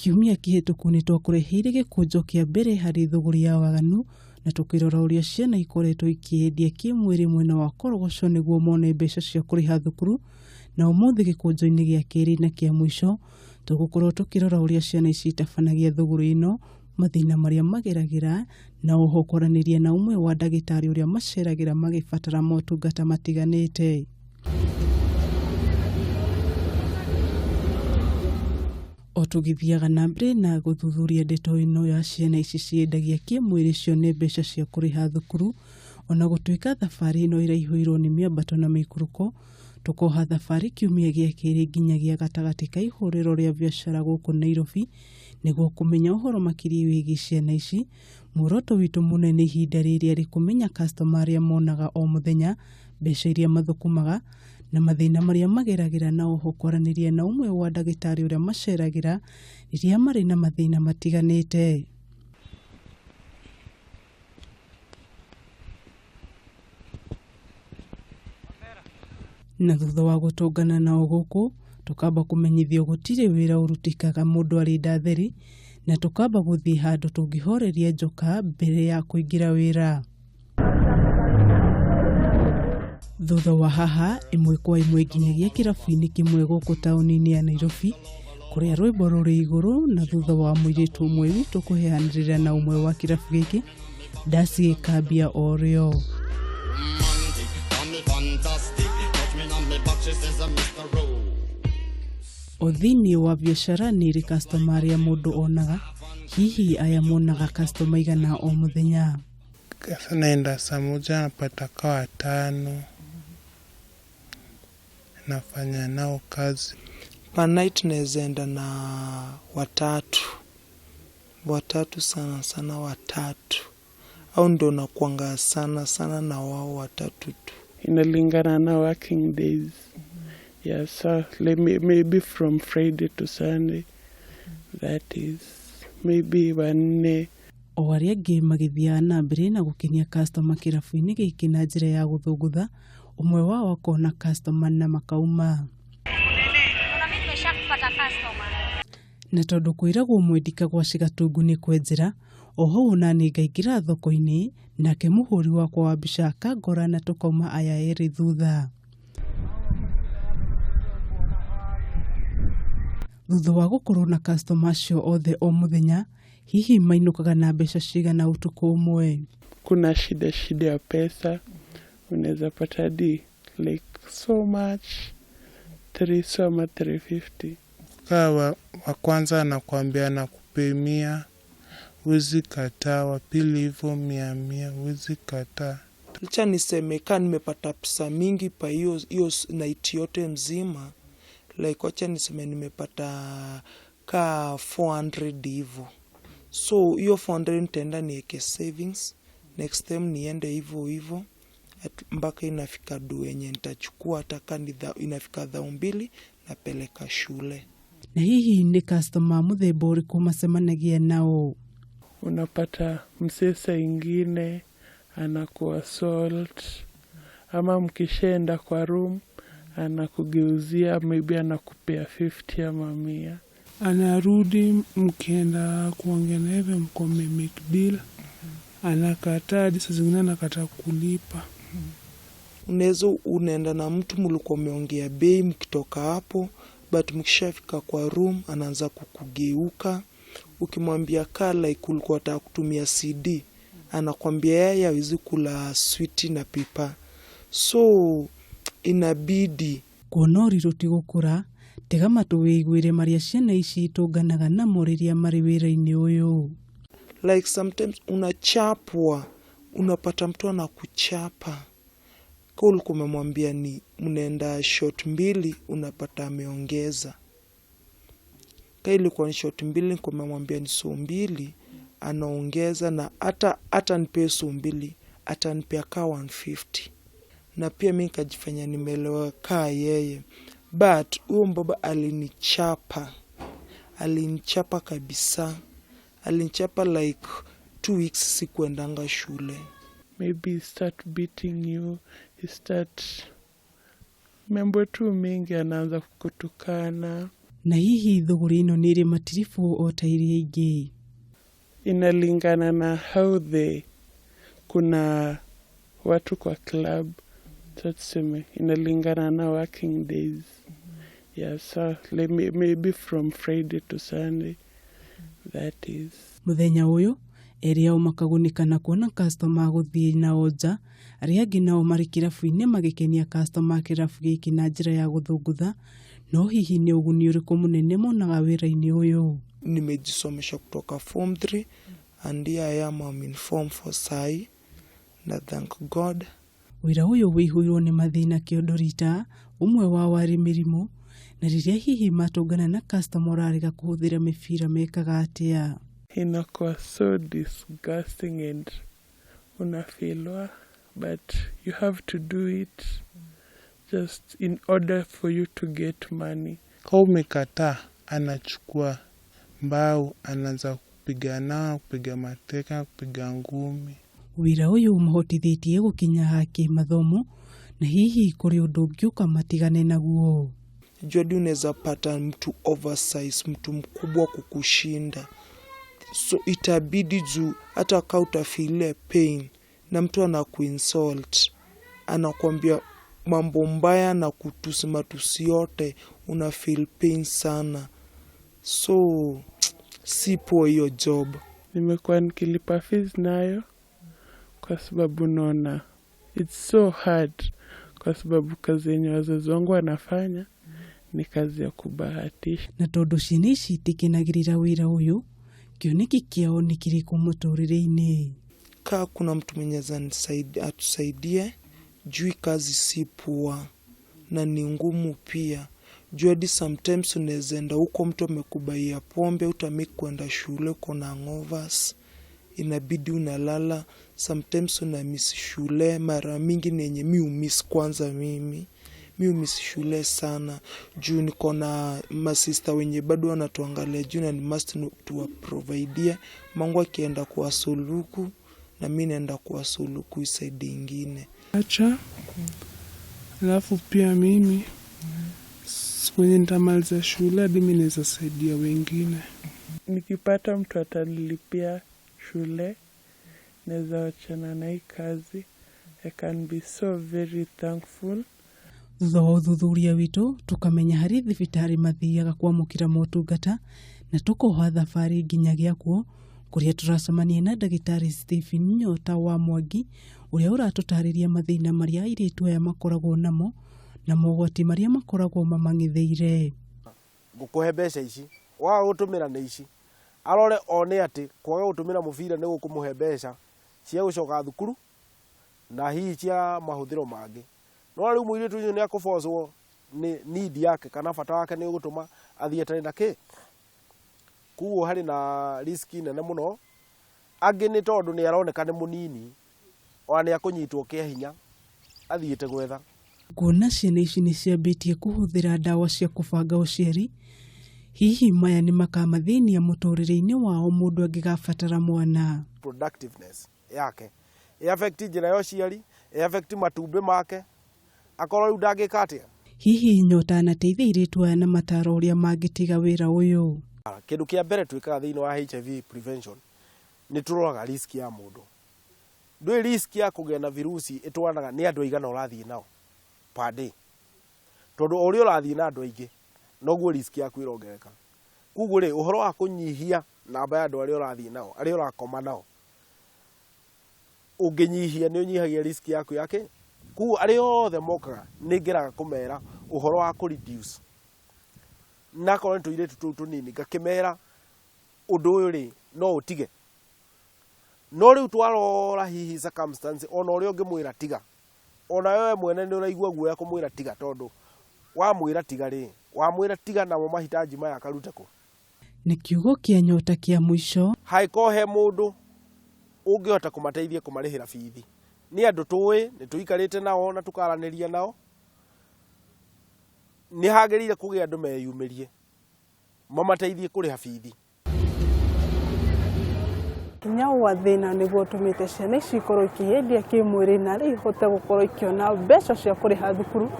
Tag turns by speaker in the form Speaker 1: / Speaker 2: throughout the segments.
Speaker 1: Kiumia kihituku ni twakureheire gikunjo kia mbere hari thuguri ya waganu na tukirora uria ciana ikoretwo ikiedia kimwiri mwena wa Korogoco niguo mone mbeca cia kuriha thukuru, na umuthi gikunjo-ini gia keri na kia mwisho tugukorwo tukirora uria ciana ici tabanagia thuguru ino, mathina maria mageragira na oho kwaraniria na umwe wa ndagitari uria maceragira magibatara motungata matiganite. Otugithiaga na mbere na guthuthuria ndeto ino ya ciana ici ciendagia kimwiri cione mbeca cia kuriha thukuru, ona gutuika thabari ino iraihuirwo ni miambato na mikuruko, tukoha thabari kiumia gia keri nginyagia gatagati ka ihuriro ria biacara guku Nairobi niguo kumenya uhoro makiri wigi ciana ici. Muoroto witu munene ihinda riria ri kumenya customer aria monaga o muthenya, mbeca iria mathukumaga na mathina maria mageragira, na oho kwaraniria na umwe wa ndagitari uria maceragira riria mari na mathina matiganite. Na thutha wa gutungana nao guku tukamba kumenyithio gutire wira urutikaga mundu ari ndatheri, na tukamba guthii handu tungihoreria njoka mbere ya kuingira wira. Thutha wa haha imwe kwa imwe nginyagia kirabu-ini kimwe guku tauni-ini ya Nairobi kuria rwimbo ruri iguru, na thutha wa muiritu umwe witu kuheanirira na umwe wa kirabu giki ndasi ikambia orio. Othini wa biacara ni ri customer aria mundu onaga, hihi aya monaga customer igana o muthenya.
Speaker 2: Kasa naenda saa moja napata kwa 5, nafanya nao kazi.
Speaker 3: Per night naezenda na watatu sana watatu, au ndo nakuanga sana na wao watatu tu.
Speaker 2: Inalingana na working days. Yeah, so maybe from Friday to Sunday, that is maybe 1.
Speaker 1: O aria angi magithia na mbere na gukinyia customer kirabu-ini giki na njira ya guthugutha, umwe wao akona customer na makauma. Na tondu kwiragwo mwendika gwa cigatungu ni kwenjera, oho ona ni ngaingira thoko-ini nake muhuri wakwa wa mbica akangora na tukauma aya eri thutha. Thutha wa gukorwo na customer cio othe o muthenya, hihi mainukaga na mbeca cigana utuku umwe?
Speaker 2: Kuna shida ya pesa, unaweza pata di like so much 350. Kawa wa kwanza anakuambia nakupimia, huwezi kataa. Wa pili hivyo 100, huwezi kataa.
Speaker 3: Licha niseme kama nimepata pesa mingi pa hiyo night yote mzima, like wacha niseme nimepata ka 400 hivyo. So hiyo 400 nitaenda niweke savings, next time niende hivyo mpaka inafika do yenye nitachukua, hata kama inafika 2,000 napeleka shule.
Speaker 1: Na hihi ni customer muthemba uriku macemanagia nao?
Speaker 2: Unapata msesa ingine anakuassault, ama mkishaenda kwa room anakugeuzia, maybe anakupea 50 ama 100. Anarudi mkienda kuongea na yeye mkome make deal, anakataa. Disa zingine anakataa kulipa.
Speaker 3: Unaenda na mtu mlikuwa umeongea bei, mkitoka hapo but mkishafika kwa room anaanza kukugeuka. Ukimwambia like ulikuwa unataka kutumia CD, anakwambia yeye hawezi kula sweet na pipa. So inabidi
Speaker 1: kuonori rutigukura tega matu wiguire maria ciana ici tunganaga na moriria mari wira-ini uyu.
Speaker 3: Like sometimes unachapwa, unapata mtu anakuchapa. Kwa ulikuwa umemwambia ni mnaenda shot 2, unapata ameongeza. Kwa ilikuwa ni shot 2, nilikuwa nimemwambia ni so 2, anaongeza, na hata nipe so 2, atanipea ka 150. Na pia mimi nikajifanya nimeelewa kaa yeye. But huyo mbaba alinichapa kabisa. Alinichapa like 2 weeks sikuendanga shule.
Speaker 2: Maybe start beating you, start mambo tu mingi, anaanza kukutukana.
Speaker 1: Na hihi thogora ĩno nĩ ĩrĩ matirifu o ta iria ingĩ?
Speaker 2: Inalingana na how kuna watu kwa club, tuseme inalingana na working days. Yeah, so maybe from Friday to Sunday, that is.
Speaker 1: Muthenya ũyũ erĩ ao makagunĩka na kuona customer gũthiĩ nao nja, arĩa angĩ nao marĩ kĩrabu-inĩ magĩkenia customer kĩrabu gĩkĩ na njĩra ya gũthũngũtha. No hihi nĩ ũguni ũrĩkũ mũnene monaga wĩra-inĩ ũyũ?
Speaker 3: Nimejisomesha kutoka form 3 and here I am, I'm in form 4 sai, na thank God.
Speaker 1: Wĩra ũyũ wĩihũirwo nĩ mathĩna kĩondo rita, ũmwe wao warĩ mĩrimũ, na rĩrĩa hihi matũngana na customer ũrarega kũhũthĩra mĩbira mekaga atĩa?
Speaker 2: Inakuwa so disgusting and unafilwa, but you have to do it just in order for you to get money.
Speaker 4: Kama umekataa, anachukua mbao, anaanza kupiga mateka, kupiga ngumi.
Speaker 1: Wĩra ũyũ ũmahotithĩtie gũkinya haki mathomo, na hihi kũrĩ ũndũ ũngĩũka matigane naguo.
Speaker 3: Jodi unaweza pata mtu oversize, mtu mkubwa kukushinda. So itabidi juu hata kama utafeel pain na mtu anakuinsult, anakuambia mambo mbaya na kutusi matusi yote, una feel pain sana. So sipo hiyo job.
Speaker 2: Nimekuwa nikilipa fees nayo kwa sababu naona it's so hard, kwa sababu kazi yenye wazazi wangu wanafanya ni kazi ya kubahatisha.
Speaker 1: Na tondũ ciana ici itikenagĩrĩra wĩra ũyũ, kĩoneki kĩao nĩ kĩrĩkũ mũtũrĩre-inĩ?
Speaker 3: Kaa kuna mtu mwenye atusaidie, juu kazi si poa na ni ngumu pia. Juu hadi sometimes unaweza enda huko mtu amekubaia pombe, utamake kwenda shule, uko na hangovers, inabidi unalala. Sometimes una miss shule, mara mingi ni yenye mi umiss kwanza mimi umiss shule sana. Juu niko na masista wenye bado wanatuangalia juu na ni must tuwaprovidie. Mangu akienda kwa suluku na mimi naenda kwa suluku isaidi ingine.
Speaker 2: Acha, alafu pia mimi kwenye nitamaliza shule hadi mimi naweza saidia wengine. Nikipata mtu atanilipia shule, naweza wachana na hii kazi. I can be so very thankful.
Speaker 1: Thutha wa ũthuthuria witũ tũkamenya harĩ thibitarĩ mathiaga kwamũkĩra motungata, na tũkoha thabarĩ nginyagia kuo, kũrĩa tũracemania na ndagĩtarĩ Stephen Nyota wa Mwangi, ũrĩa ũratũtarĩria mathĩna marĩa airĩtu aya makoragwo namo na mogwati marĩa makoragwo mamang'etheire.
Speaker 5: Ngũkũhe mbeca ici, waga gũtũmĩra nĩ ici, arore one atĩ kwaga gũtũmĩra mũbira nĩ gũkũmũhe mbeca cia gũcoka thukuru na hihi cia mahũthĩro mangĩ. No rĩu mũirĩtu ũyũ nĩ akũbocwo nĩ need yake kana bata wake nĩ gũtũma athiĩ atarĩ na kĩ. Kuoguo harĩ na risk nene mũno. Angĩ nĩ tondũ nĩ aroneka nĩ mũnini, ona nĩ akũnyitwo kĩa hinya athiĩte gwetha.
Speaker 1: Kuona ciana ici nĩ ciambĩtie kũhũthĩra ndawa cia kũbanga ũciari, hihi maya nĩ makamathĩnia mũtũrĩre-inĩ wao mũndũ angĩgabatara mwana.
Speaker 5: Productiveness yake affect njĩra ya ũciari, affect matumbĩ make, akorwo rĩu ndangĩka atĩa.
Speaker 1: Hihi Nyota anateithia airĩtu aya na mataro ũrĩa mangĩtiga wĩra ũyũ?
Speaker 5: Kĩndũ kĩa mbere twĩkaga thĩinĩ wa HIV prevention nĩ tũroraga risk ya mũndũ. Ndũĩ risk ya kũgĩa na virusi ĩtwaranaga nĩ andũ aigana ũrathiĩ nao per day. Tondũ o ũrĩa ũrathiĩ na andũ aingĩ noguo risk yaku ĩrongereka. Kuoguo rĩ, ũhoro wa kũnyihia namba ya andũ arĩa ũrathiĩ nao, arĩa ũrakoma nao, ũngĩnyihia nĩ ũnyihagia risk yaku yake. Kuoguo arĩa othe mokaga nĩ ngeraga kũmera ũhoro wa kũ-reduce. Na korwo nĩ tũirĩtu tũu tũnini ngakĩmera ũndũ ũyũ rĩ no ũtige. No rĩu twarora hihi circumstance ona ũrĩa ũngĩmwĩra tiga, ona wewe mwene nĩ ũraigua guoya kũmwĩra tiga, tondũ wamwĩra tiga rĩ, wamwĩra tiga namo mahitaji maya akarute kũ.
Speaker 1: Nĩ kiugo kĩa Nyota kĩa mũico.
Speaker 5: Haĩkorwo he mũndũ ũngĩhota kũmateithia kũmarĩhĩra bithi, nĩ andũ tũĩ, nĩ tũikarĩte nao na tũkaranĩria nao, nĩ hagĩrĩire kũgĩa andũ meyumĩrie mamateithie kũrĩha bithi.
Speaker 1: Hinya wa thĩna nĩguo ũtũmĩte ciana ici ikorwo ikĩhĩndia kĩmwĩrĩ na rĩu ihote gũkorwo ikĩona mbeca cia kũrĩha thukuru,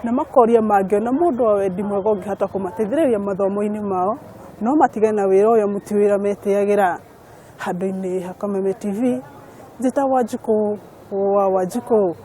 Speaker 6: na makoria mangĩona mũndũ wa wendi mwega ũngĩhota kũmateithĩrĩria mathomo-inĩ mao, no matige na wĩra ũyũ mũti wĩra metĩagĩra. Handũ-inĩ ha Kameme TV, njĩtagwo Wanjikũ wa Wanjikũ.